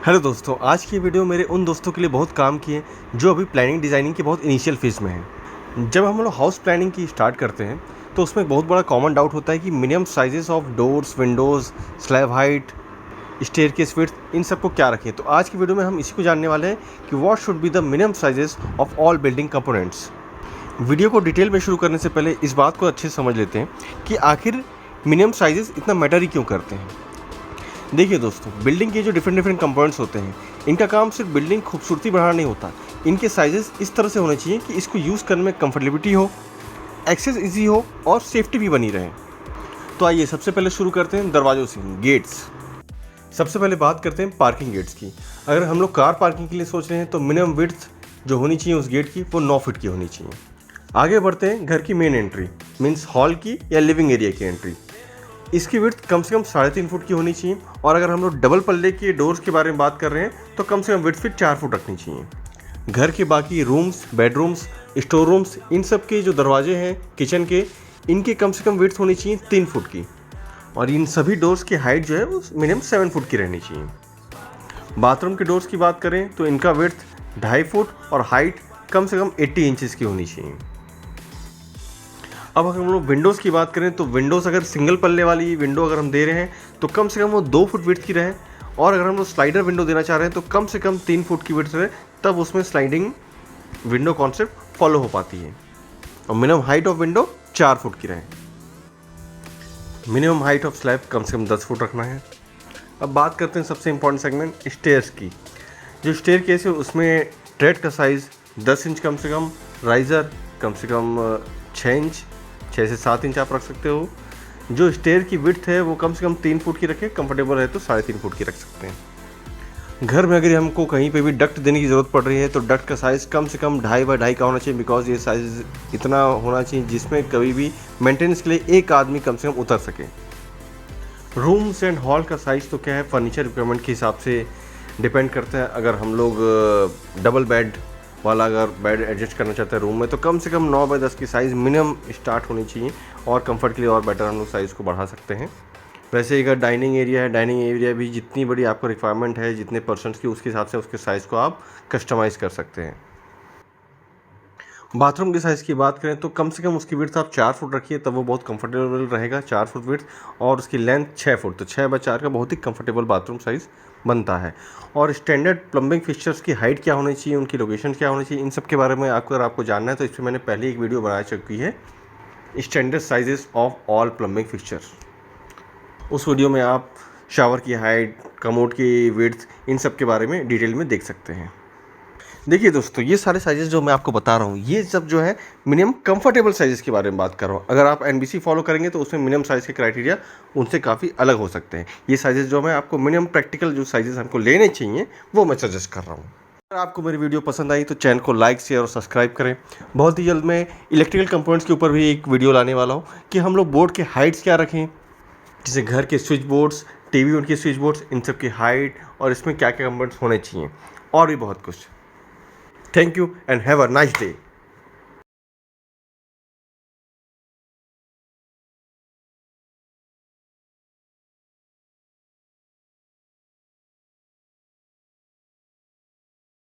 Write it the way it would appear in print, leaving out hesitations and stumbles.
Hello दोस्तों, आज की वीडियो मेरे उन दोस्तों के लिए बहुत काम की है जो अभी प्लानिंग डिज़ाइनिंग की बहुत इनिशियल फेज़ में हैं। जब हम लोग हाउस प्लानिंग की स्टार्ट करते हैं तो उसमें एक बहुत बड़ा कॉमन डाउट होता है कि minimum sizes of doors, windows, slab height, staircase width, इन सबको क्या रखें। तो आज की वीडियो में हम इसी को जानने वाले हैं कि what should be the minimum sizes of all building components. Video को डिटेल में शुरू करने से पहले इस बात को अच्छे से समझ लेते हैं कि आखिर मिनिमम साइजेस इतना मैटर ही क्यों करते हैं। देखिए दोस्तों, बिल्डिंग के जो डिफरेंट कंपोनेंट्स होते हैं, इनका काम सिर्फ बिल्डिंग खूबसूरती बढ़ाना नहीं होता। इनके साइजेस इस तरह से होने चाहिए कि इसको यूज़ करने में कंफर्टेबिलिटी हो, एक्सेस इजी हो और सेफ्टी भी बनी रहे। तो आइए सबसे पहले शुरू करते हैं दरवाज़ों से, गेट्स। सबसे पहले बात करते हैं पार्किंग गेट्स की। अगर हम लोग कार पार्किंग के लिए सोच रहे हैं तो मिनिमम विड्थ जो होनी चाहिए उस गेट की वो 9 फीट की होनी चाहिए। आगे बढ़ते हैं घर की मेन एंट्री, मीन्स हॉल की या लिविंग एरिया की एंट्री। इसकी विड्थ कम से कम 3.5 फुट की होनी चाहिए और अगर हम लोग डबल पल्ले के डोर्स के बारे में बात कर रहे हैं तो कम से कम विड्थ फिर 4 फुट रखनी चाहिए। घर के बाकी रूम्स, बेडरूम्स, स्टोर रूम्स, इन सब के जो दरवाजे हैं किचन के, इनके कम से कम विड्थ होनी चाहिए 3 फुट की और इन सभी डोर्स की हाइट जो है वो मिनिमम 7 फुट की रहनी चाहिए। बाथरूम के डोर्स की बात करें तो इनका विड्थ 2.5 फुट और हाइट कम से कम 80 इंचज़ की होनी चाहिए। अब अगर हम लोग विंडोज़ की बात करें तो विंडोज़ अगर सिंगल पल्ले वाली विंडो अगर हम दे रहे हैं तो कम से कम वो 2 फुट विड्थ की रहे और अगर हम लोग स्लाइडर विंडो देना चाह रहे हैं तो कम से कम 3 फुट की विड्थ रहे, तब उसमें स्लाइडिंग विंडो कॉन्सेप्ट फॉलो हो पाती है। और minimum height of window 4 foot की रहे। मिनिमम हाइट ऑफ स्लैब कम से कम 10 फुट रखना है। अब बात करते हैं सबसे इंपॉर्टेंट सेगमेंट स्टेयर्स की। जो स्टेयर केस है उसमें ट्रेड का साइज़ 10 इंच कम से कम, राइज़र कम से कम 6 इंच, 6 से 7 इंच आप रख सकते हो। जो स्टेयर की विड्थ है वो कम से कम 3 फुट की रखें, कंफर्टेबल है तो 3.5 फुट की रख सकते हैं। घर में अगर हमको कहीं पे भी डक्ट देने की ज़रूरत पड़ रही है तो डक्ट का साइज़ कम से कम 2.5 बाई 2.5 का होना चाहिए, बिकॉज ये साइज़ इतना होना चाहिए जिसमें कभी भी मेंटेनेंस के लिए एक आदमी कम से कम उतर सके। रूम्स एंड हॉल का साइज़ तो क्या है, फर्नीचर रिक्वायरमेंट के हिसाब से डिपेंड करता है। अगर हम लोग डबल बेड वाला अगर बेड एडजस्ट करना चाहते हैं रूम में तो कम से कम 9 बाई 10 की साइज़ मिनिमम स्टार्ट होनी चाहिए और कंफर्ट के लिए और बेटर हम लोग साइज़ को बढ़ा सकते हैं। वैसे अगर डाइनिंग एरिया है, डाइनिंग एरिया भी जितनी बड़ी आपको रिक्वायरमेंट है, जितने पर्सन्स की, उसके हिसाब से उसके साइज़ को आप कस्टमाइज़ कर सकते हैं। बाथरूम के साइज़ की बात करें तो कम से कम उसकी विड्थ आप 4 फुट रखिए, तब वो बहुत कंफर्टेबल रहेगा। 4 फुट विड्थ और उसकी लेंथ 6 फुट, तो 6 बाई 4 का बहुत ही कंफर्टेबल बाथरूम साइज़ बनता है। और स्टैंडर्ड प्लम्बिंग फिक्सचर्स की हाइट क्या होनी चाहिए, उनकी लोकेशन क्या होनी चाहिए, इन सब के बारे में अगर आपको जानना है तो इस पर मैंने पहले एक वीडियो बना चुकी है, standard sizes of all plumbing fixtures. उस वीडियो में आप शावर की हाइट, कमोड की विड्थ, इन सब के बारे में डिटेल में देख सकते हैं। देखिए दोस्तों, ये सारे साइजेस जो मैं आपको बता रहा हूँ ये सब जो है मिनिमम कंफर्टेबल साइजेस के बारे में बात कर रहा हूँ। अगर आप एनबीसी फॉलो करेंगे तो उसमें मिनिमम साइज़ के क्राइटेरिया उनसे काफ़ी अलग हो सकते हैं। ये साइजेस जो मैं आपको मिनिमम प्रैक्टिकल जो साइजेस हमको लेने चाहिए वो मैं सजेस्ट कर रहा हूँ। अगर आपको मेरी वीडियो पसंद आई तो चैनल को लाइक, शेयर और सब्सक्राइब करें। बहुत ही जल्द मैं इलेक्ट्रिकल कंपोनेंट्स के ऊपर भी एक वीडियो लाने वाला हूँ कि हम लोग बोर्ड के हाइट्स क्या रखें, जैसे घर के स्विच बोर्ड्स, टीवी उनके स्विच बोर्ड्स, इन सब की हाइट और इसमें क्या क्या कंपोनेंट्स होने चाहिए और भी बहुत कुछ। Thank you and have a nice day.